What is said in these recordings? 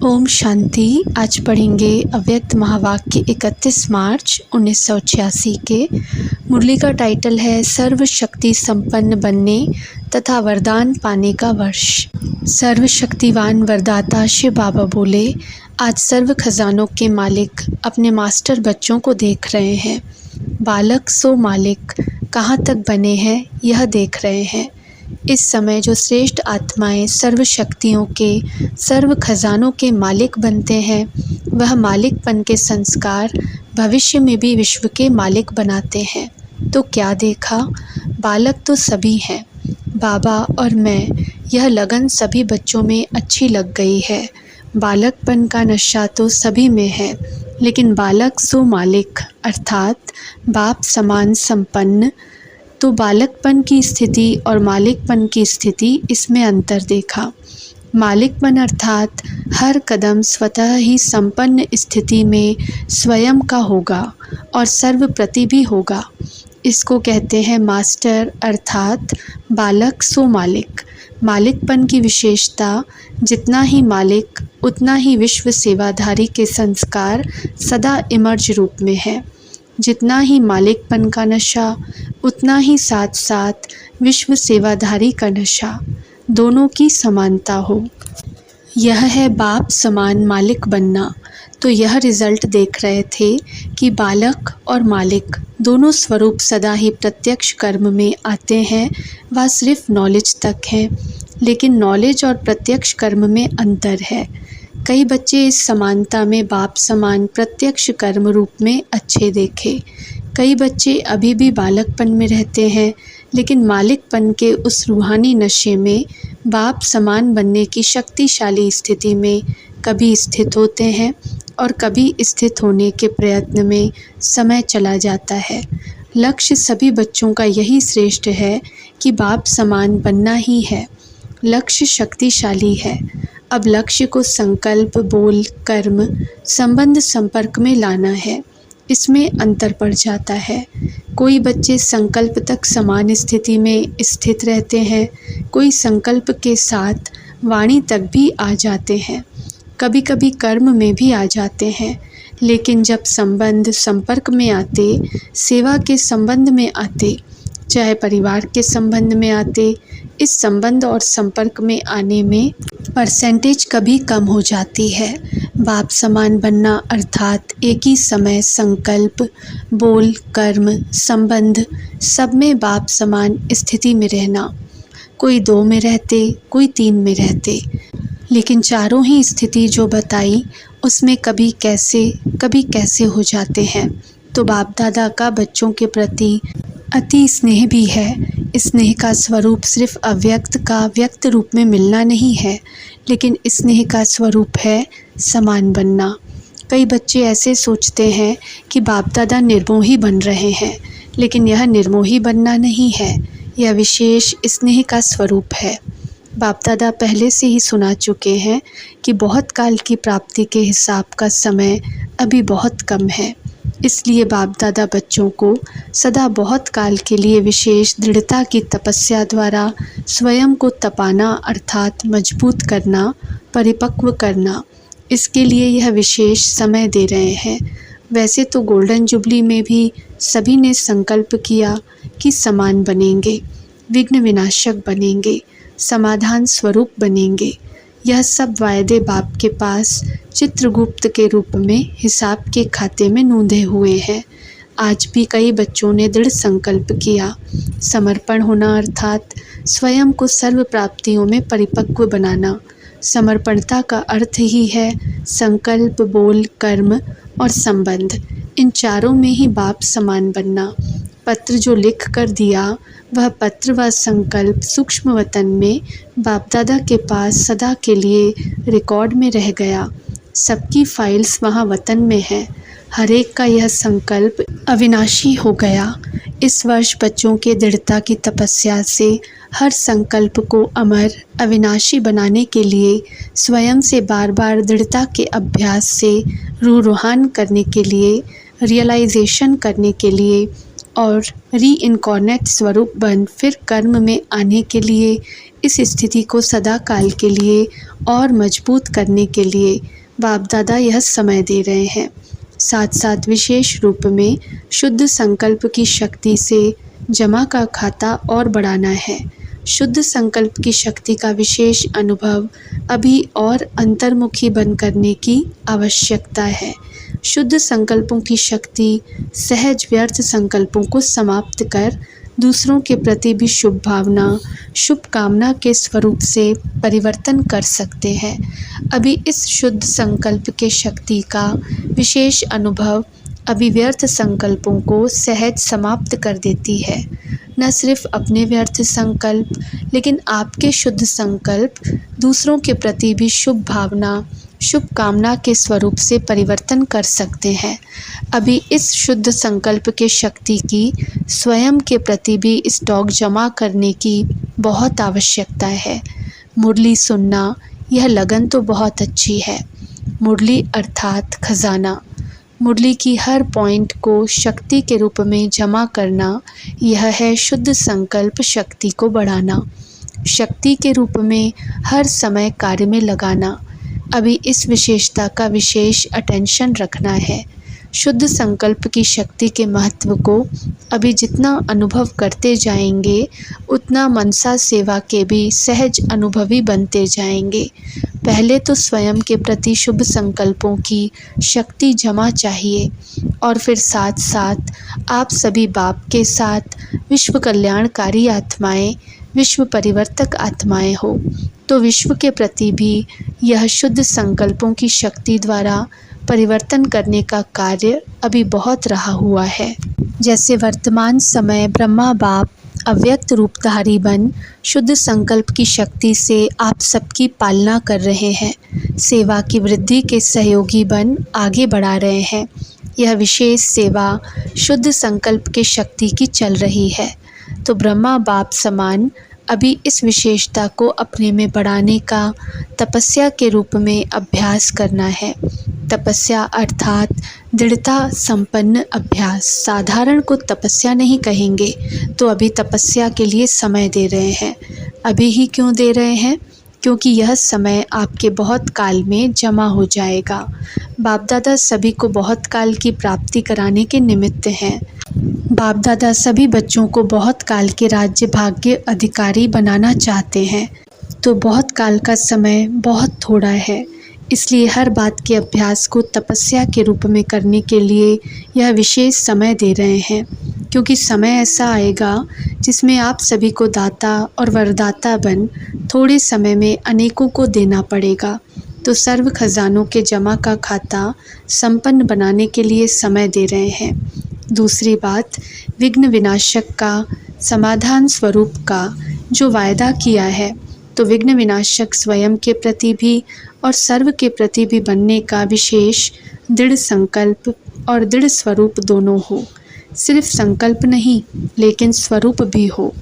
ओम शांति। आज पढ़ेंगे अव्यक्त महावाक्य 31 मार्च 1986 के। मुरली का टाइटल है सर्व शक्ति संपन्न बनने तथा वरदान पाने का वर्ष। सर्वशक्तिवान वरदाता शिव बाबा बोले, आज सर्व खजानों के मालिक अपने मास्टर बच्चों को देख रहे हैं। बालक सो मालिक कहाँ तक बने हैं यह देख रहे हैं। इस समय जो श्रेष्ठ आत्माएं सर्व शक्तियों के सर्व खजानों के मालिक बनते हैं, वह मालिकपन के संस्कार भविष्य में भी विश्व के मालिक बनाते हैं। तो क्या देखा, बालक तो सभी हैं, बाबा और मैं, यह लगन सभी बच्चों में अच्छी लग गई है। बालकपन का नशा तो सभी में है, लेकिन बालक सो मालिक अर्थात बाप समान संपन्न। तो बालकपन की स्थिति और मालिकपन की स्थिति, इसमें अंतर देखा। मालिकपन अर्थात हर कदम स्वतः ही संपन्न स्थिति में स्वयं का होगा और सर्वप्रति भी होगा। इसको कहते हैं मास्टर अर्थात बालक सो मालिक। मालिकपन की विशेषता, जितना ही मालिक उतना ही विश्व सेवाधारी के संस्कार सदा इमर्ज रूप में है। जितना ही मालिकपन का नशा, उतना ही साथ साथ विश्व सेवाधारी का नशा, दोनों की समानता हो। यह है बाप समान मालिक बनना। तो यह रिज़ल्ट देख रहे थे कि बालक और मालिक दोनों स्वरूप सदा ही प्रत्यक्ष कर्म में आते हैं। वह सिर्फ नॉलेज तक है, लेकिन नॉलेज और प्रत्यक्ष कर्म में अंतर है। कई बच्चे इस समानता में बाप समान प्रत्यक्ष कर्म रूप में अच्छे देखे। कई बच्चे अभी भी बालकपन में रहते हैं, लेकिन मालिकपन के उस रूहानी नशे में बाप समान बनने की शक्तिशाली स्थिति में कभी स्थित होते हैं और कभी स्थित होने के प्रयत्न में समय चला जाता है। लक्ष्य सभी बच्चों का यही श्रेष्ठ है कि बाप समान बनना ही है। लक्ष्य शक्तिशाली है। अब लक्ष्य को संकल्प, बोल, कर्म, संबंध, संपर्क में लाना है। इसमें अंतर पड़ जाता है। कोई बच्चे संकल्प तक समान स्थिति में स्थित रहते हैं, कोई संकल्प के साथ वाणी तक भी आ जाते हैं, कभी कभी कर्म में भी आ जाते हैं। लेकिन जब संबंध संपर्क में आते, सेवा के संबंध में आते, चाहे परिवार के संबंध में आते, इस संबंध और संपर्क में आने में परसेंटेज कभी कम हो जाती है। बाप समान बनना अर्थात एक ही समय संकल्प, बोल, कर्म, संबंध सब में बाप समान स्थिति में रहना। कोई 2 में रहते, कोई 3 में रहते, लेकिन चारों ही स्थिति जो बताई उसमें कभी कैसे हो जाते हैं। तो बाप दादा का बच्चों के प्रति अति स्नेह भी है। स्नेह का स्वरूप सिर्फ अव्यक्त का व्यक्त रूप में मिलना नहीं है, लेकिन स्नेह का स्वरूप है समान बनना। कई बच्चे ऐसे सोचते हैं कि बाप दादा निर्मोही बन रहे हैं, लेकिन यह निर्मोही बनना नहीं है, यह विशेष स्नेह का स्वरूप है। बाप दादा पहले से ही सुना चुके हैं कि बहुत काल की प्राप्ति के हिसाब का समय अभी बहुत कम है। इसलिए बाप दादा बच्चों को सदा बहुत काल के लिए विशेष दृढ़ता की तपस्या द्वारा स्वयं को तपाना अर्थात मजबूत करना, परिपक्व करना, इसके लिए यह विशेष समय दे रहे हैं। वैसे तो गोल्डन जुबली में भी सभी ने संकल्प किया कि समान बनेंगे, विघ्न विनाशक बनेंगे, समाधान स्वरूप बनेंगे। यह सब वायदे बाप के पास चित्रगुप्त के रूप में हिसाब के खाते में नोंधे हुए हैं। आज भी कई बच्चों ने दृढ़ संकल्प किया। समर्पण होना अर्थात स्वयं को सर्व प्राप्तियों में परिपक्व बनाना। समर्पणता का अर्थ ही है संकल्प, बोल, कर्म और संबंध, इन चारों में ही बाप समान बनना। पत्र जो लिख कर दिया, वह पत्र व संकल्प सूक्ष्म वतन में बाप दादा के पास सदा के लिए रिकॉर्ड में रह गया। सबकी फाइल्स वहाँ वतन में है। हर एक का यह संकल्प अविनाशी हो गया। इस वर्ष बच्चों के दृढ़ता की तपस्या से हर संकल्प को अमर, अविनाशी बनाने के लिए, स्वयं से बार बार दृढ़ता के अभ्यास से रूहान करने के लिए, रियलाइजेशन करने के लिए और री इनकॉर्नेट स्वरूप बन फिर कर्म में आने के लिए इस स्थिति को सदा काल के लिए और मजबूत करने के लिए बाप दादा यह समय दे रहे हैं। साथ साथ विशेष रूप में शुद्ध संकल्प की शक्ति से जमा का खाता और बढ़ाना है। शुद्ध संकल्प की शक्ति का विशेष अनुभव अभी और अंतर्मुखी बन करने की आवश्यकता है। शुद्ध संकल्पों की शक्ति सहज व्यर्थ संकल्पों को समाप्त कर दूसरों के प्रति भी शुभ भावना, शुभ कामना के स्वरूप से परिवर्तन कर सकते हैं। अभी इस शुद्ध संकल्प के शक्ति का विशेष अनुभव अभी व्यर्थ संकल्पों को सहज समाप्त कर देती है। न सिर्फ अपने व्यर्थ संकल्प लेकिन आपके शुद्ध संकल्प दूसरों के प्रति भी शुभ भावना, शुभ कामना के स्वरूप से परिवर्तन कर सकते हैं। अभी इस शुद्ध संकल्प के शक्ति की स्वयं के प्रति भी स्टॉक जमा करने की बहुत आवश्यकता है। मुरली सुनना, यह लगन तो बहुत अच्छी है। मुरली अर्थात खजाना, मुरली की हर पॉइंट को शक्ति के रूप में जमा करना, यह है शुद्ध संकल्प शक्ति को बढ़ाना, शक्ति के रूप में हर समय कार्य में लगाना। अभी इस विशेषता का विशेष अटेंशन रखना है। शुद्ध संकल्प की शक्ति के महत्व को अभी जितना अनुभव करते जाएंगे उतना मनसा सेवा के भी सहज अनुभवी बनते जाएंगे। पहले तो स्वयं के प्रति शुभ संकल्पों की शक्ति जमा चाहिए और फिर साथ साथ आप सभी बाप के साथ विश्व कल्याणकारी आत्माएं, विश्व परिवर्तक आत्माएं हो तो विश्व के प्रति भी यह शुद्ध संकल्पों की शक्ति द्वारा परिवर्तन करने का कार्य अभी बहुत रहा हुआ है। जैसे वर्तमान समय ब्रह्मा बाप अव्यक्त रूपधारी बन शुद्ध संकल्प की शक्ति से आप सबकी पालना कर रहे हैं, सेवा की वृद्धि के सहयोगी बन आगे बढ़ा रहे हैं। यह विशेष सेवा शुद्ध संकल्प की शक्ति की चल रही है। तो ब्रह्मा बाप समान अभी इस विशेषता को अपने में बढ़ाने का तपस्या के रूप में अभ्यास करना है। तपस्या अर्थात दृढ़ता संपन्न अभ्यास। साधारण को तपस्या नहीं कहेंगे, तो अभी तपस्या के लिए समय दे रहे हैं। अभी ही क्यों दे रहे हैं? क्योंकि यह समय आपके बहुत काल में जमा हो जाएगा। बाप दादा सभी को बहुत काल की प्राप्ति कराने के निमित्त हैं। बाप दादा सभी बच्चों को बहुत काल के राज्य भाग्य अधिकारी बनाना चाहते हैं। तो बहुत काल का समय बहुत थोड़ा है, इसलिए हर बात के अभ्यास को तपस्या के रूप में करने के लिए यह विशेष समय दे रहे हैं। क्योंकि समय ऐसा आएगा जिसमें आप सभी को दाता और वरदाता बन थोड़े समय में अनेकों को देना पड़ेगा। तो सर्व खजानों के जमा का खाता संपन्न बनाने के लिए समय दे रहे हैं। दूसरी बात, विघ्न विनाशक का समाधान स्वरूप का जो वायदा किया है, तो विघ्न विनाशक स्वयं के प्रति भी और सर्व के प्रति भी बनने का विशेष दृढ़ संकल्प और दृढ़ स्वरूप दोनों हो। सिर्फ संकल्प नहीं लेकिन स्वरूप भी हो।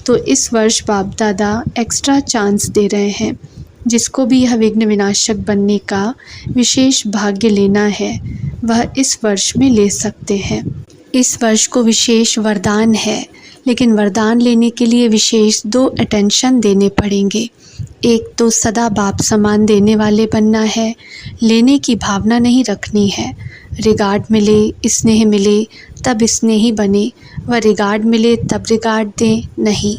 तो इस वर्ष बाप दादा एक्स्ट्रा चांस दे रहे हैं। जिसको भी यह विघ्न विनाशक बनने का विशेष भाग्य लेना है वह इस वर्ष में ले सकते हैं। इस वर्ष को विशेष वरदान है, लेकिन वरदान लेने के लिए विशेष 2 अटेंशन देने पड़ेंगे। एक तो सदा बाप समान देने वाले बनना है, लेने की भावना नहीं रखनी है। रिगार्ड मिले, स्नेह मिले तब स्नेही बने, व रिगार्ड मिले तब रिगार्ड दें नहीं।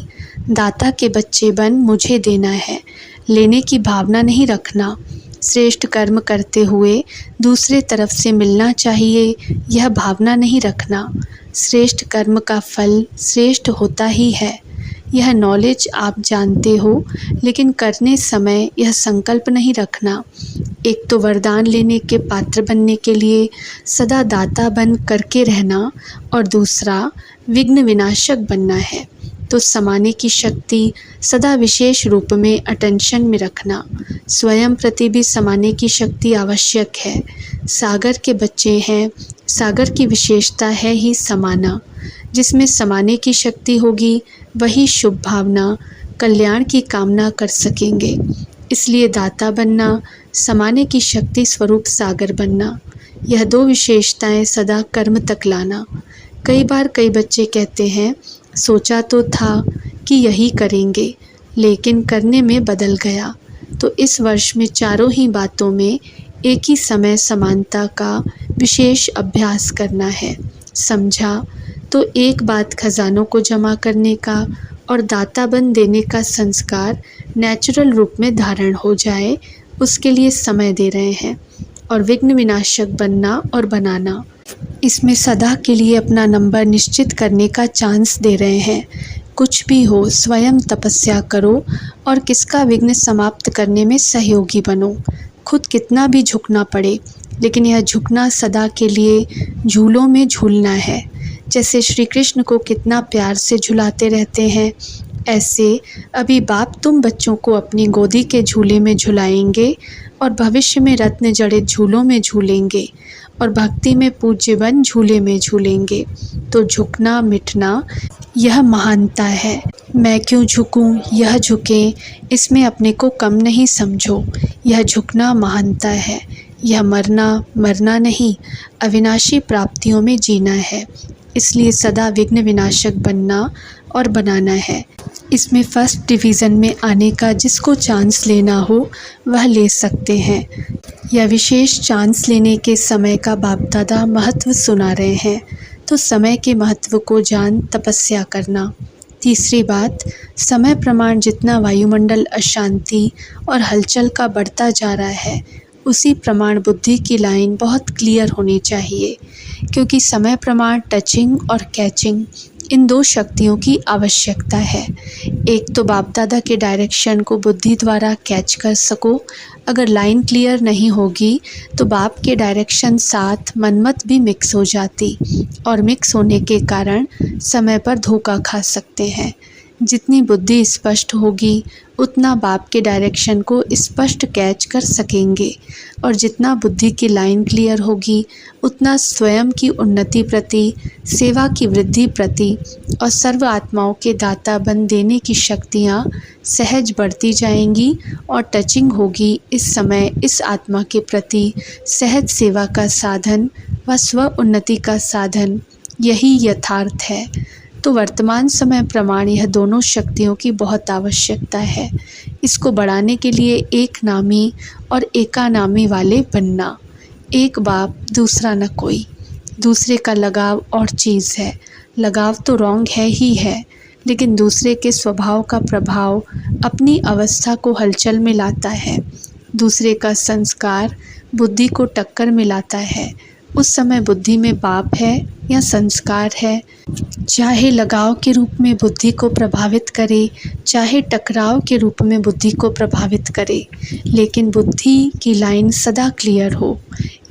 दाता के बच्चे बन मुझे देना है, लेने की भावना नहीं रखना। श्रेष्ठ कर्म करते हुए दूसरे तरफ से मिलना चाहिए, यह भावना नहीं रखना। श्रेष्ठ कर्म का फल श्रेष्ठ होता ही है, यह नॉलेज आप जानते हो, लेकिन करने समय यह संकल्प नहीं रखना। एक तो वरदान लेने के पात्र बनने के लिए सदा दाता बन करके रहना, और दूसरा विघ्न विनाशक बनना है। तो समाने की शक्ति सदा विशेष रूप में अटेंशन में रखना। स्वयं प्रति भी समाने की शक्ति आवश्यक है। सागर के बच्चे हैं, सागर की विशेषता है ही समाना। जिसमें समाने की शक्ति होगी वही शुभ भावना, कल्याण की कामना कर सकेंगे। इसलिए दाता बनना, समाने की शक्ति स्वरूप सागर बनना, यह 2 विशेषताएं सदा कर्म तक लाना। कई बार कई बच्चे कहते हैं सोचा तो था कि यही करेंगे, लेकिन करने में बदल गया। तो इस वर्ष में चारों ही बातों में एक ही समय समानता का विशेष अभ्यास करना है। समझा? तो एक बात खजानों को जमा करने का और दाताबन देने का संस्कार नेचुरल रूप में धारण हो जाए, उसके लिए समय दे रहे हैं। और विघ्न विनाशक बनना और बनाना, इसमें सदा के लिए अपना नंबर निश्चित करने का चांस दे रहे हैं। कुछ भी हो, स्वयं तपस्या करो और किसका विघ्न समाप्त करने में सहयोगी बनो। खुद कितना भी झुकना पड़े, लेकिन यह झुकना सदा के लिए झूलों में झूलना है। जैसे श्री कृष्ण को कितना प्यार से झुलाते रहते हैं, ऐसे अभी बाप तुम बच्चों को अपनी गोदी के झूले में झुलाएंगे और भविष्य में रत्न जड़ित झूलों में झूलेंगे और भक्ति में पूज्य बन झूले में झूलेंगे। तो झुकना मिटना, यह महानता है। मैं क्यों झुकूं, यह झुके, इसमें अपने को कम नहीं समझो। यह झुकना महानता है। यह मरना नहीं, अविनाशी प्राप्तियों में जीना है। इसलिए सदा विघ्न विनाशक बनना और बनाना है। इसमें फर्स्ट डिवीज़न में आने का जिसको चांस लेना हो वह ले सकते हैं। यह विशेष चांस लेने के समय का बाप दादा महत्व सुना रहे हैं। तो समय के महत्व को जान तपस्या करना। तीसरी बात, समय प्रमाण जितना वायुमंडल अशांति और हलचल का बढ़ता जा रहा है, उसी प्रमाण बुद्धि की लाइन बहुत क्लियर होनी चाहिए, क्योंकि समय प्रमाण टचिंग और कैचिंग, इन दो शक्तियों की आवश्यकता है। एक तो बाप दादा के डायरेक्शन को बुद्धि द्वारा कैच कर सको। अगर लाइन क्लियर नहीं होगी तो बाप के डायरेक्शन साथ मनमत भी मिक्स हो जाती और मिक्स होने के कारण समय पर धोखा खा सकते हैं। जितनी बुद्धि स्पष्ट होगी उतना बाप के डायरेक्शन को स्पष्ट कैच कर सकेंगे, और जितना बुद्धि की लाइन क्लियर होगी उतना स्वयं की उन्नति प्रति, सेवा की वृद्धि प्रति और सर्व आत्माओं के दाता बन देने की शक्तियाँ सहज बढ़ती जाएंगी और टचिंग होगी इस समय इस आत्मा के प्रति सहज सेवा का साधन व स्व उन्नति का साधन। यही यथार्थ है। तो वर्तमान समय प्रमाण यह दोनों शक्तियों की बहुत आवश्यकता है। इसको बढ़ाने के लिए एक नामी और एकानामी वाले बनना। एक बाप दूसरा न कोई। दूसरे का लगाव और चीज़ है। लगाव तो रॉन्ग है ही है, लेकिन दूसरे के स्वभाव का प्रभाव अपनी अवस्था को हलचल में लाता है। दूसरे का संस्कार बुद्धि को टक्कर में लाता है। उस समय बुद्धि में बाप है या संस्कार है, चाहे लगाव के रूप में बुद्धि को प्रभावित करे, चाहे टकराव के रूप में बुद्धि को प्रभावित करे, लेकिन बुद्धि की लाइन सदा क्लियर हो।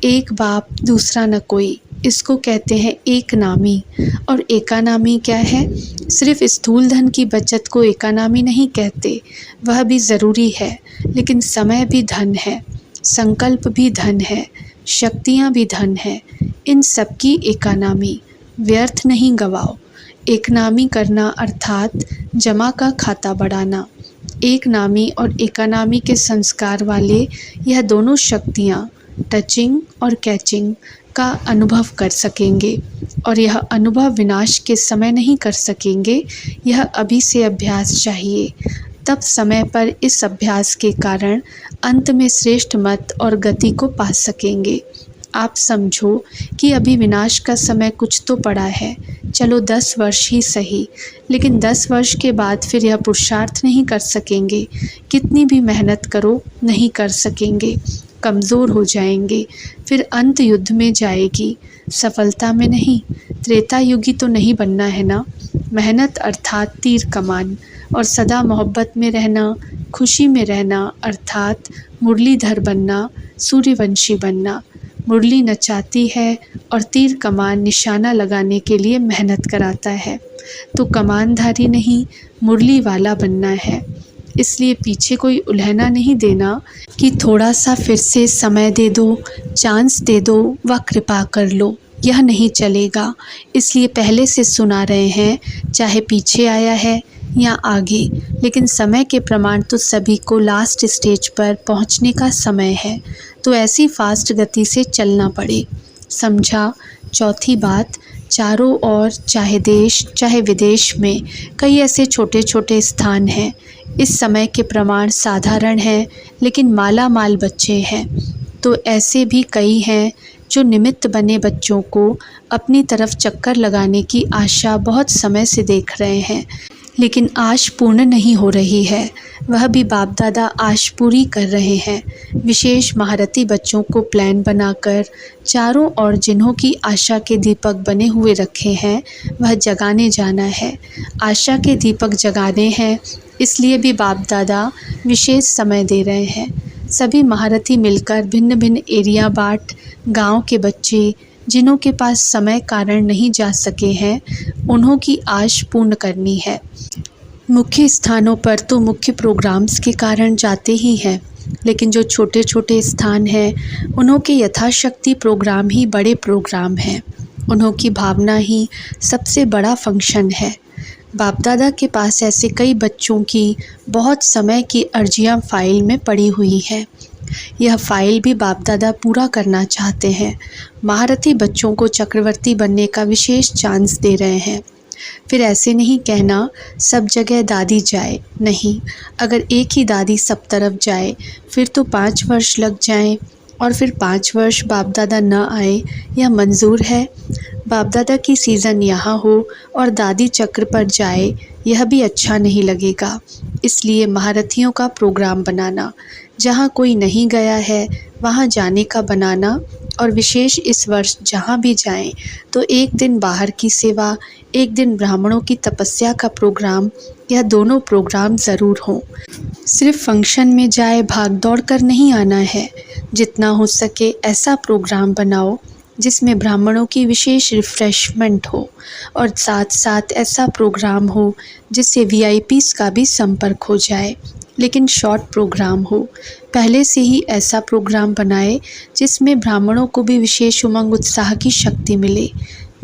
एक बाप दूसरा न कोई, इसको कहते हैं एक नामी। और एकानामी क्या है? सिर्फ स्थूल धन की बचत को एकानामी नहीं कहते, वह भी ज़रूरी है, लेकिन समय भी धन है, संकल्प भी धन है, शक्तियाँ भी धन है। इन सब की एकानामी, व्यर्थ नहीं गवाओ। एक नामी करना अर्थात जमा का खाता बढ़ाना। एक नामी और एकानामी के संस्कार वाले यह दोनों शक्तियाँ टचिंग और कैचिंग का अनुभव कर सकेंगे, और यह अनुभव विनाश के समय नहीं कर सकेंगे। यह अभी से अभ्यास चाहिए, तब समय पर इस अभ्यास के कारण अंत में श्रेष्ठ मत और गति को पा सकेंगे। आप समझो कि अभी विनाश का समय कुछ तो पड़ा है, चलो 10 वर्ष ही सही, लेकिन 10 वर्ष के बाद फिर यह पुरुषार्थ नहीं कर सकेंगे। कितनी भी मेहनत करो नहीं कर सकेंगे, कमज़ोर हो जाएंगे। फिर अंत युद्ध में जाएगी, सफलता में नहीं। त्रेता युगी तो नहीं बनना है ना। मेहनत अर्थात तीर कमान, और सदा मोहब्बत में रहना, खुशी में रहना अर्थात मुरलीधर बनना, सूर्यवंशी बनना। मुरली नचाती है और तीर कमान निशाना लगाने के लिए मेहनत कराता है। तो कमानधारी नहीं, मुरली वाला बनना है। इसलिए पीछे कोई उलहना नहीं देना कि थोड़ा सा फिर से समय दे दो, चांस दे दो व कृपा कर लो, यह नहीं चलेगा। इसलिए पहले से सुना रहे हैं, चाहे पीछे आया है या आगे, लेकिन समय के प्रमाण तो सभी को लास्ट स्टेज पर पहुंचने का समय है। तो ऐसी फास्ट गति से चलना पड़े। समझा? चौथी बात, चारों ओर चाहे देश चाहे विदेश में कई ऐसे छोटे छोटे स्थान हैं। इस समय के प्रमाण साधारण हैं, लेकिन माला माल बच्चे हैं। तो ऐसे भी कई हैं जो निमित्त बने बच्चों को अपनी तरफ चक्कर लगाने की आशा बहुत समय से देख रहे हैं, लेकिन आश पूर्ण नहीं हो रही है। वह भी बाप दादा आश पूरी कर रहे हैं। विशेष महारथी बच्चों को प्लान बनाकर चारों ओर जिन्हों की आशा के दीपक बने हुए रखे हैं, वह जगाने जाना है। आशा के दीपक जगाने हैं, इसलिए भी बाप दादा विशेष समय दे रहे हैं। सभी महारथी मिलकर भिन्न भिन्न एरिया बांट गांव के बच्चे जिन्हों के पास समय कारण नहीं जा सके हैं, उन्हों की आश पूर्ण करनी है। मुख्य स्थानों पर तो मुख्य प्रोग्राम्स के कारण जाते ही हैं, लेकिन जो छोटे छोटे स्थान हैं उन्हों के यथाशक्ति प्रोग्राम ही बड़े प्रोग्राम हैं। उन्हों की भावना ही सबसे बड़ा फंक्शन है। बाप दादा के पास ऐसे कई बच्चों की बहुत समय की अर्जियां फाइल में पड़ी हुई है। यह फाइल भी बाप दादा पूरा करना चाहते हैं। महारथी बच्चों को चक्रवर्ती बनने का विशेष चांस दे रहे हैं। फिर ऐसे नहीं कहना सब जगह दादी जाए, नहीं। अगर एक ही दादी सब तरफ जाए फिर तो 5 वर्ष लग जाएं और फिर 5 वर्ष बाप दादा न आए, यह मंजूर है? बाप दादा की सीज़न यहाँ हो और दादी चक्र पर जाए, यह भी अच्छा नहीं लगेगा। इसलिए महारथियों का प्रोग्राम बनाना, जहाँ कोई नहीं गया है वहाँ जाने का बनाना, और विशेष इस वर्ष जहाँ भी जाएं तो एक दिन बाहर की सेवा, एक दिन ब्राह्मणों की तपस्या का प्रोग्राम, यह दोनों प्रोग्राम ज़रूर हों। सिर्फ फंक्शन में जाए भाग दौड़ कर नहीं आना है। जितना हो सके ऐसा प्रोग्राम बनाओ जिसमें ब्राह्मणों की विशेष रिफ़्रेशमेंट हो, और साथ साथ ऐसा प्रोग्राम हो जिससे वीआईपीज़ का भी संपर्क हो जाए, लेकिन शॉर्ट प्रोग्राम हो। पहले से ही ऐसा प्रोग्राम बनाए जिसमें ब्राह्मणों को भी विशेष उमंग उत्साह की शक्ति मिले,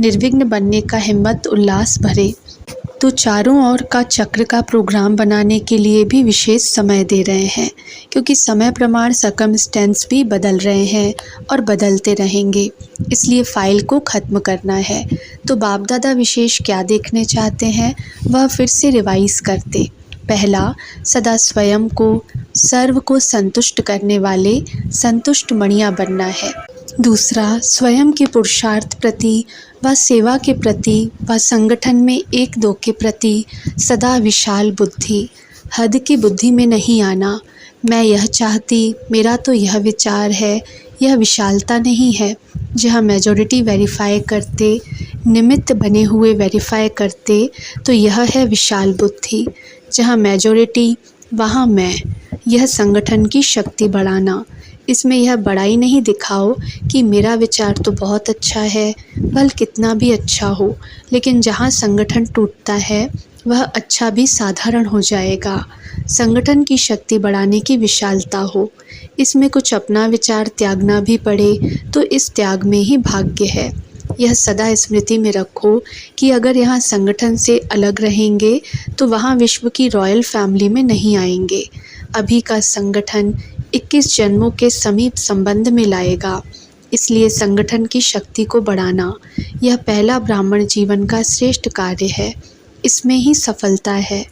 निर्विघ्न बनने का हिम्मत उल्लास भरे। तो चारों ओर का चक्र का प्रोग्राम बनाने के लिए भी विशेष समय दे रहे हैं, क्योंकि समय प्रमाण सर्कमस्टेंस भी बदल रहे हैं और बदलते रहेंगे। इसलिए फ़ाइल को ख़त्म करना है। तो बाप दादा विशेष क्या देखने चाहते हैं, वह फिर से रिवाइज़ करते। पहला, सदा स्वयं को सर्व को संतुष्ट करने वाले संतुष्ट मणियाँ बनना है। दूसरा, स्वयं के पुरुषार्थ प्रति व सेवा के प्रति व संगठन में एक दो के प्रति सदा विशाल बुद्धि, हद की बुद्धि में नहीं आना। मैं यह चाहती, मेरा तो यह विचार है, यह विशालता नहीं है। जहाँ मेजॉरिटी वेरीफाई करते, निमित्त बने हुए वेरीफाई करते, तो यह है विशाल बुद्धि। जहाँ मेजॉरिटी वहाँ मैं, यह संगठन की शक्ति बढ़ाना। इसमें यह बड़ाई नहीं दिखाओ कि मेरा विचार तो बहुत अच्छा है, भल कितना भी अच्छा हो, लेकिन जहाँ संगठन टूटता है वह अच्छा भी साधारण हो जाएगा। संगठन की शक्ति बढ़ाने की विशालता हो, इसमें कुछ अपना विचार त्यागना भी पड़े तो इस त्याग में ही भाग्य है। यह सदा स्मृति में रखो कि अगर यहाँ संगठन से अलग रहेंगे तो वहाँ विश्व की रॉयल फैमिली में नहीं आएंगे। अभी का संगठन 21 जन्मों के समीप संबंध में लाएगा। इसलिए संगठन की शक्ति को बढ़ाना यह पहला ब्राह्मण जीवन का श्रेष्ठ कार्य है। इसमें ही सफलता है।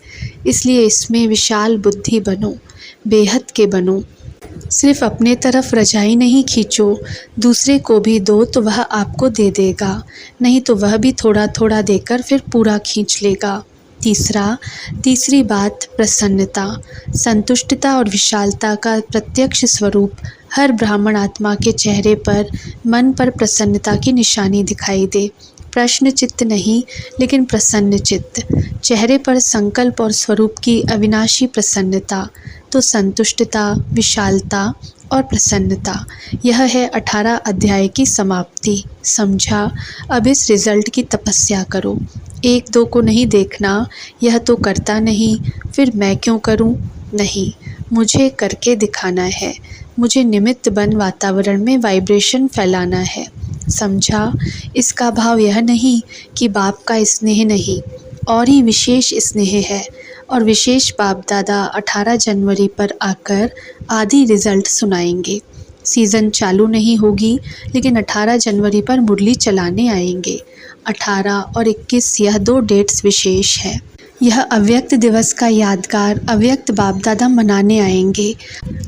इसलिए इसमें विशाल बुद्धि बनो, बेहद के बनो। सिर्फ अपने तरफ रजाई नहीं खींचो, दूसरे को भी दो तो वह आपको दे देगा, नहीं तो वह भी थोड़ा थोड़ा देकर फिर पूरा खींच लेगा। तीसरी बात, प्रसन्नता, संतुष्टता और विशालता का प्रत्यक्ष स्वरूप हर ब्राह्मण आत्मा के चेहरे पर, मन पर प्रसन्नता की निशानी दिखाई दे। प्रश्न चित्त नहीं, लेकिन प्रसन्न चित्त। चेहरे पर संकल्प और स्वरूप की अविनाशी प्रसन्नता। तो संतुष्टता, विशालता और प्रसन्नता, यह है 18 अध्याय की समाप्ति। समझा? अब इस रिज़ल्ट की तपस्या करो। एक दो को नहीं देखना, यह तो करता नहीं, फिर मैं क्यों करूं? नहीं, मुझे करके दिखाना है। मुझे निमित्त बन वातावरण में वाइब्रेशन फैलाना है। समझा? इसका भाव यह नहीं कि बाप का स्नेह नहीं, और ही विशेष स्नेह है। और विशेष बाप दादा 18 जनवरी पर आकर आदि रिज़ल्ट सुनाएंगे। सीज़न चालू नहीं होगी, लेकिन 18 जनवरी पर मुरली चलाने आएंगे। 18 और 21 यह 2 डेट्स विशेष है। यह अव्यक्त दिवस का यादगार अव्यक्त बाप दादा मनाने आएंगे।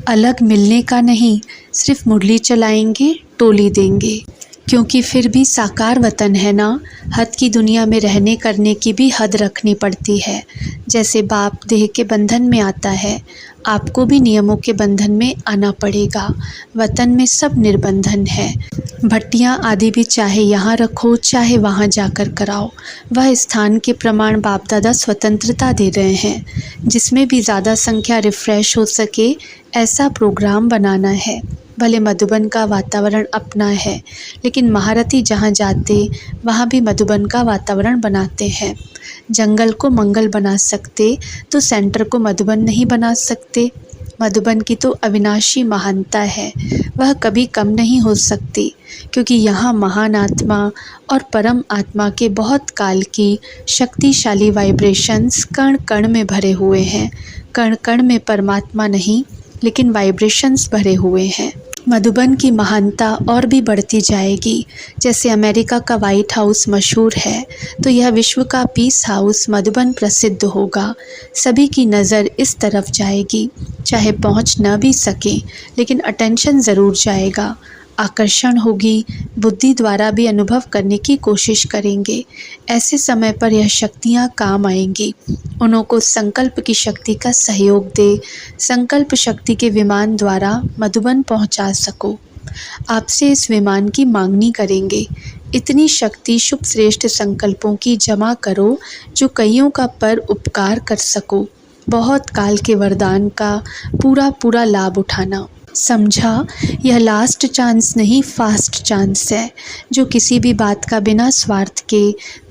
अलग मिलने का नहीं, सिर्फ मुरली चलाएंगे, टोली देंगे। क्योंकि फिर भी साकार वतन है ना, हद की दुनिया में रहने करने की भी हद रखनी पड़ती है। जैसे बाप देह के बंधन में आता है, आपको भी नियमों के बंधन में आना पड़ेगा। वतन में सब निर्बंधन है। भट्टियाँ आदि भी चाहे यहाँ रखो चाहे वहाँ जाकर कराओ, वह स्थान के प्रमाण बाप दादा स्वतंत्रता दे रहे हैं। जिसमें भी ज़्यादा संख्या रिफ़्रेश हो सके ऐसा प्रोग्राम बनाना है। भले मधुबन का वातावरण अपना है, लेकिन महारथी जहाँ जाते वहाँ भी मधुबन का वातावरण बनाते हैं। जंगल को मंगल बना सकते तो सेंटर को मधुबन नहीं बना सकते। मधुबन की तो अविनाशी महानता है, वह कभी कम नहीं हो सकती, क्योंकि यहाँ महान आत्मा और परम आत्मा के बहुत काल की शक्तिशाली वाइब्रेशंस कण कण में भरे हुए हैं। कण कण में परमात्मा नहीं, लेकिन वाइब्रेशंस भरे हुए हैं। मधुबन की महानता और भी बढ़ती जाएगी। जैसे अमेरिका का वाइट हाउस मशहूर है, तो यह विश्व का पीस हाउस मधुबन प्रसिद्ध होगा। सभी की नज़र इस तरफ जाएगी, चाहे पहुंच न भी सके, लेकिन अटेंशन ज़रूर जाएगा। आकर्षण होगी, बुद्धि द्वारा भी अनुभव करने की कोशिश करेंगे। ऐसे समय पर यह शक्तियाँ काम आएंगी। उनको संकल्प की शक्ति का सहयोग दे, संकल्प शक्ति के विमान द्वारा मधुबन पहुँचा सको। आपसे इस विमान की मांगनी करेंगे। इतनी शक्ति शुभ श्रेष्ठ संकल्पों की जमा करो जो कईयों का पर उपकार कर सको। बहुत काल के वरदान का पूरा लाभ उठाना। समझा, यह लास्ट चांस नहीं, फास्ट चांस है। जो किसी भी बात का बिना स्वार्थ के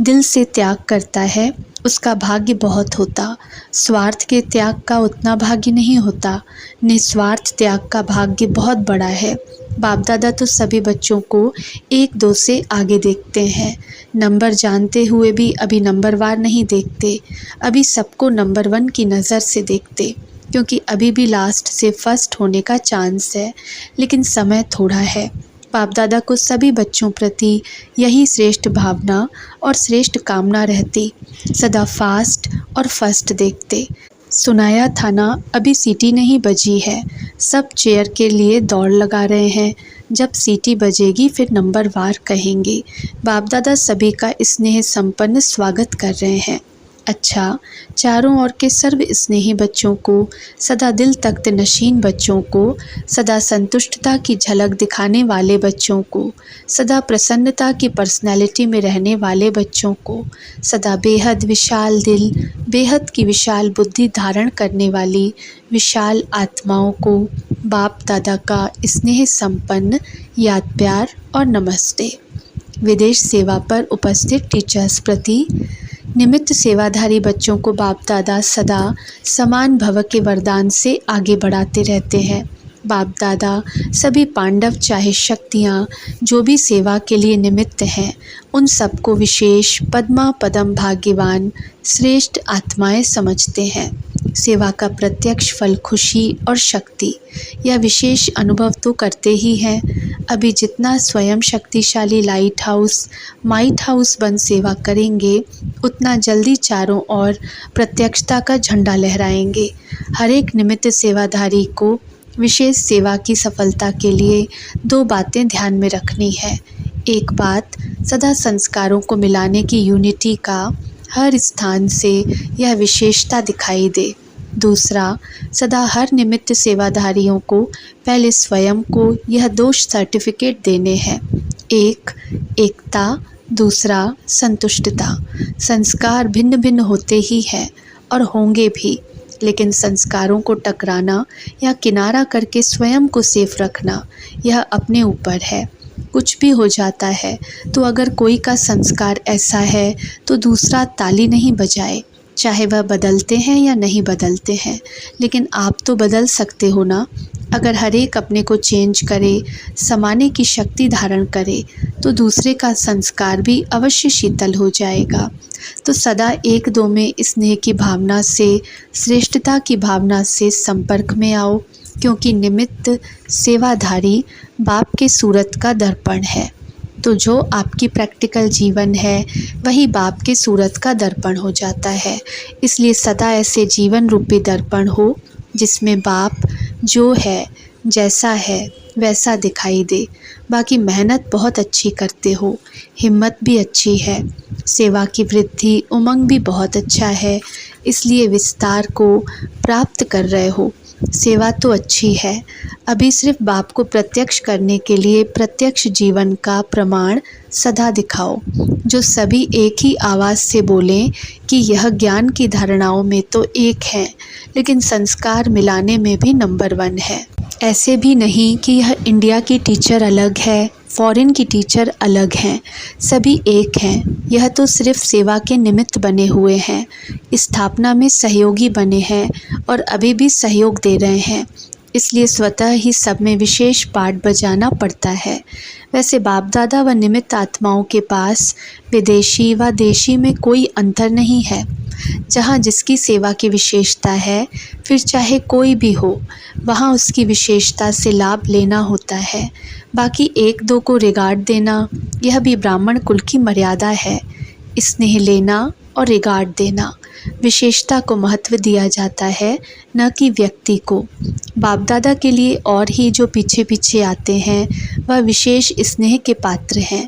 दिल से त्याग करता है, उसका भाग्य बहुत होता। स्वार्थ के त्याग का उतना भाग्य नहीं होता। निस्वार्थ त्याग का भाग्य बहुत बड़ा है। बाप दादा तो सभी बच्चों को 1-2 से आगे देखते हैं। नंबर जानते हुए भी अभी नंबरवार नहीं देखते। अभी सबको नंबर 1 की नज़र से देखते, क्योंकि अभी भी लास्ट से फर्स्ट होने का चांस है, लेकिन समय थोड़ा है। बाप दादा को सभी बच्चों प्रति यही श्रेष्ठ भावना और श्रेष्ठ कामना रहती। सदा फास्ट और फर्स्ट देखते। सुनाया था ना, अभी सीटी नहीं बजी है, सब चेयर के लिए दौड़ लगा रहे हैं। जब सीटी बजेगी फिर नंबर वार कहेंगे। बाप दादा सभी का स्नेह संपन्न स्वागत कर रहे हैं। अच्छा, चारों ओर के सर्व स्नेही बच्चों को, सदा दिल तख्त नशीन बच्चों को, सदा संतुष्टता की झलक दिखाने वाले बच्चों को, सदा प्रसन्नता की पर्सनैलिटी में रहने वाले बच्चों को, सदा बेहद विशाल दिल, बेहद की विशाल बुद्धि धारण करने वाली विशाल आत्माओं को बाप दादा का स्नेह संपन्न याद प्यार और नमस्ते। विदेश सेवा पर उपस्थित टीचर्स प्रति निमित्त सेवाधारी बच्चों को बाप दादा सदा समान भव के वरदान से आगे बढ़ाते रहते हैं। बाप दादा सभी पांडव चाहे शक्तियाँ जो भी सेवा के लिए निमित्त हैं, उन सबको विशेष पद्मा पदम भाग्यवान श्रेष्ठ आत्माएं समझते हैं। सेवा का प्रत्यक्ष फल खुशी और शक्ति, यह विशेष अनुभव तो करते ही हैं। अभी जितना स्वयं शक्तिशाली लाइट हाउस माइट हाउस बन सेवा करेंगे, उतना जल्दी चारों ओर प्रत्यक्षता का झंडा लहराएंगे। हर एक निमित्त सेवाधारी को विशेष सेवा की सफलता के लिए 2 बातें ध्यान में रखनी है। एक बात, सदा संस्कारों को मिलाने की यूनिटी का हर स्थान से यह विशेषता दिखाई दे। दूसरा, सदा हर निमित्त सेवाधारियों को पहले स्वयं को यह 2 सर्टिफिकेट देने हैं। एक, एकता, दूसरा संतुष्टता। संस्कार भिन्न भिन्न होते ही हैं और होंगे भी, लेकिन संस्कारों को टकराना या किनारा करके स्वयं को सेफ रखना, यह अपने ऊपर है। कुछ भी हो जाता है तो अगर कोई का संस्कार ऐसा है तो दूसरा ताली नहीं बजाए, चाहे वह बदलते हैं या नहीं बदलते हैं। लेकिन आप तो बदल सकते हो ना। अगर हर एक अपने को चेंज करे, समाने की शक्ति धारण करे, तो दूसरे का संस्कार भी अवश्य शीतल हो जाएगा। तो सदा 1-2 में स्नेह की भावना से, श्रेष्ठता की भावना से संपर्क में आओ। क्योंकि निमित्त सेवाधारी बाप के सूरत का दर्पण है। तो जो आपकी प्रैक्टिकल जीवन है वही बाप के सूरत का दर्पण हो जाता है। इसलिए सदा ऐसे जीवन रूपी दर्पण हो जिसमें बाप जो है, जैसा है वैसा दिखाई दे। बाकी मेहनत बहुत अच्छी करते हो, हिम्मत भी अच्छी है, सेवा की वृद्धि उमंग भी बहुत अच्छा है, इसलिए विस्तार को प्राप्त कर रहे हो। सेवा तो अच्छी है, अभी सिर्फ बाप को प्रत्यक्ष करने के लिए प्रत्यक्ष जीवन का प्रमाण सदा दिखाओ, जो सभी एक ही आवाज़ से बोलें कि यह ज्ञान की धारणाओं में तो एक है, लेकिन संस्कार मिलाने में भी नंबर 1 है। ऐसे भी नहीं कि यह इंडिया की टीचर अलग है, फॉरेन की टीचर अलग हैं, सभी एक हैं। यह तो सिर्फ सेवा के निमित्त बने हुए हैं, स्थापना में सहयोगी बने हैं और अभी भी सहयोग दे रहे हैं। इसलिए स्वतः ही सब में विशेष पाठ बजाना पड़ता है। वैसे बाप दादा व निमित्त आत्माओं के पास विदेशी व देशी में कोई अंतर नहीं है। जहाँ जिसकी सेवा की विशेषता है, फिर चाहे कोई भी हो, वहाँ उसकी विशेषता से लाभ लेना होता है। बाकी एक दो को रिगार्ड देना, यह भी ब्राह्मण कुल की मर्यादा है। स्नेह लेना और रिगार्ड देना, विशेषता को महत्व दिया जाता है, न कि व्यक्ति को। बाप दादा के लिए और ही जो पीछे पीछे आते हैं वह विशेष स्नेह के पात्र हैं।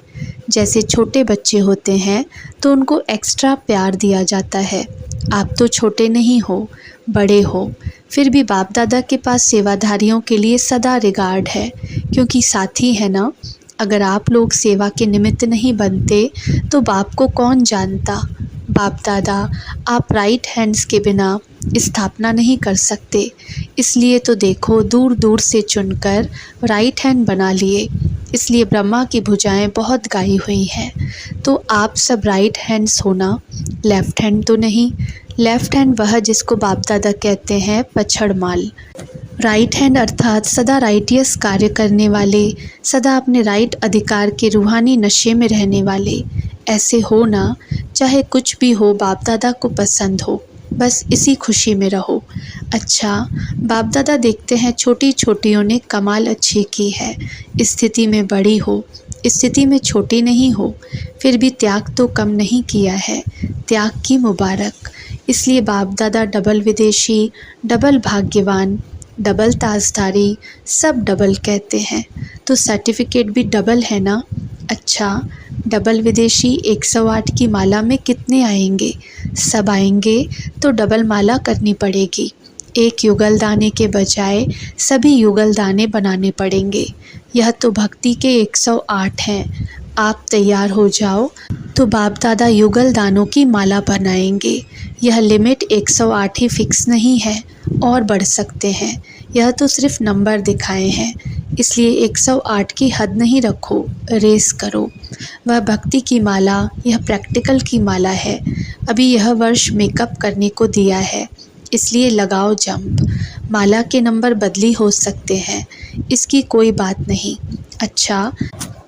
जैसे छोटे बच्चे होते हैं तो उनको एक्स्ट्रा प्यार दिया जाता है। आप तो छोटे नहीं हो, बड़े हो, फिर भी बाप दादा के पास सेवाधारियों के लिए सदा रिगार्ड है, क्योंकि साथी है ना। अगर आप लोग सेवा के निमित्त नहीं बनते तो बाप को कौन जानता। बाप दादा आप राइट हैंड्स के बिना स्थापना नहीं कर सकते, इसलिए तो देखो दूर दूर से चुनकर राइट हैंड बना लिए। इसलिए ब्रह्मा की भुजाएं बहुत गाई हुई हैं। तो आप सब राइट हैंड्स होना, लेफ़्ट हैंड तो नहीं। लेफ़्ट हैंड वह जिसको बाप दादा कहते हैं पछड़ माल। राइट हैंड अर्थात सदा राइटियस कार्य करने वाले, सदा अपने राइट अधिकार के रूहानी नशे में रहने वाले। ऐसे हो ना, चाहे कुछ भी हो बाप दादा को पसंद हो, बस इसी खुशी में रहो। अच्छा, बाप दादा देखते हैं छोटी छोटियों ने कमाल अच्छी की है, स्थिति में बड़ी हो, स्थिति में छोटी नहीं हो, फिर भी त्याग तो कम नहीं किया है। त्याग की मुबारक। इसलिए बाप दादा डबल विदेशी, डबल भाग्यवान, डबल ताजदारी, सब डबल कहते हैं। तो सर्टिफिकेट भी डबल है ना। अच्छा, डबल विदेशी 108 की माला में कितने आएंगे? सब आएंगे तो डबल माला करनी पड़ेगी। एक युगल दाने के बजाय सभी युगल दाने बनाने पड़ेंगे। यह तो भक्ति के 108 हैं। आप तैयार हो जाओ तो बाप दादा युगल दानों की माला बनाएंगे। यह लिमिट 108 ही फिक्स नहीं है, और बढ़ सकते हैं। यह तो सिर्फ नंबर दिखाए हैं, इसलिए 108 की हद नहीं रखो, रेस करो। वह भक्ति की माला, यह प्रैक्टिकल की माला है। अभी यह वर्ष मेकअप करने को दिया है, इसलिए लगाओ जंप। माला के नंबर बदली हो सकते हैं, इसकी कोई बात नहीं। अच्छा,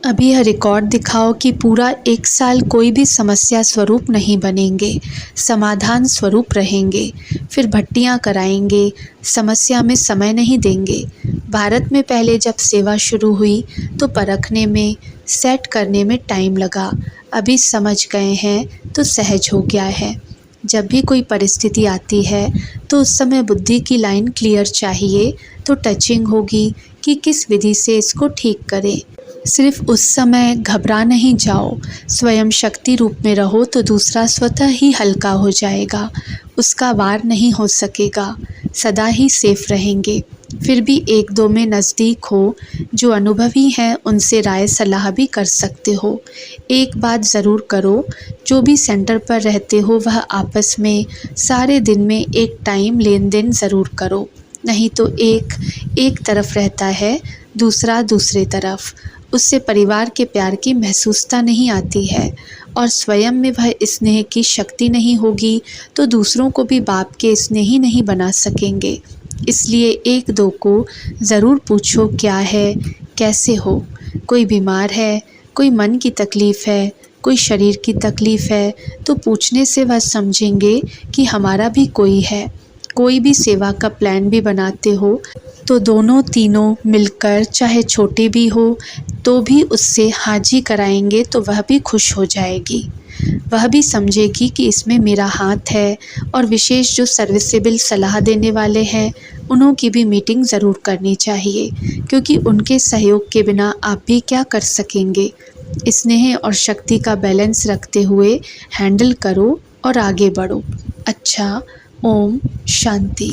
अभी यह रिकॉर्ड दिखाओ कि पूरा 1 साल कोई भी समस्या स्वरूप नहीं बनेंगे, समाधान स्वरूप रहेंगे। फिर भट्टियाँ कराएंगे, समस्या में समय नहीं देंगे। भारत में पहले जब सेवा शुरू हुई तो परखने में, सेट करने में टाइम लगा। अभी समझ गए हैं तो सहज हो गया है। जब भी कोई परिस्थिति आती है तो उस समय बुद्धि की लाइन क्लियर चाहिए, तो टचिंग होगी कि किस विधि से इसको ठीक करें। सिर्फ उस समय घबरा नहीं जाओ, स्वयं शक्ति रूप में रहो तो दूसरा स्वतः ही हल्का हो जाएगा, उसका वार नहीं हो सकेगा, सदा ही सेफ रहेंगे। फिर भी 1-2 में नज़दीक हो जो अनुभवी हैं, उनसे राय सलाह भी कर सकते हो। एक बात ज़रूर करो, जो भी सेंटर पर रहते हो वह आपस में सारे दिन में एक टाइम लेन देन ज़रूर करो, नहीं तो एक तरफ रहता है, दूसरा दूसरे तरफ। उससे परिवार के प्यार की महसूसता नहीं आती है, और स्वयं में वह स्नेह की शक्ति नहीं होगी तो दूसरों को भी बाप के स्नेही नहीं बना सकेंगे। इसलिए 1-2 को ज़रूर पूछो क्या है, कैसे हो। कोई बीमार है, कोई मन की तकलीफ़ है, कोई शरीर की तकलीफ़ है, तो पूछने से वह समझेंगे कि हमारा भी कोई है। कोई भी सेवा का प्लान भी बनाते हो तो दोनों तीनों मिलकर, चाहे छोटी भी हो तो भी उससे हाजी कराएंगे तो वह भी खुश हो जाएगी। वह भी समझेगी कि इसमें मेरा हाथ है। और विशेष जो सर्विसेबल सलाह देने वाले हैं उन्हों की भी मीटिंग ज़रूर करनी चाहिए, क्योंकि उनके सहयोग के बिना आप भी क्या कर सकेंगे। स्नेह और शक्ति का बैलेंस रखते हुए हैंडल करो और आगे बढ़ो। अच्छा, ओम शांति।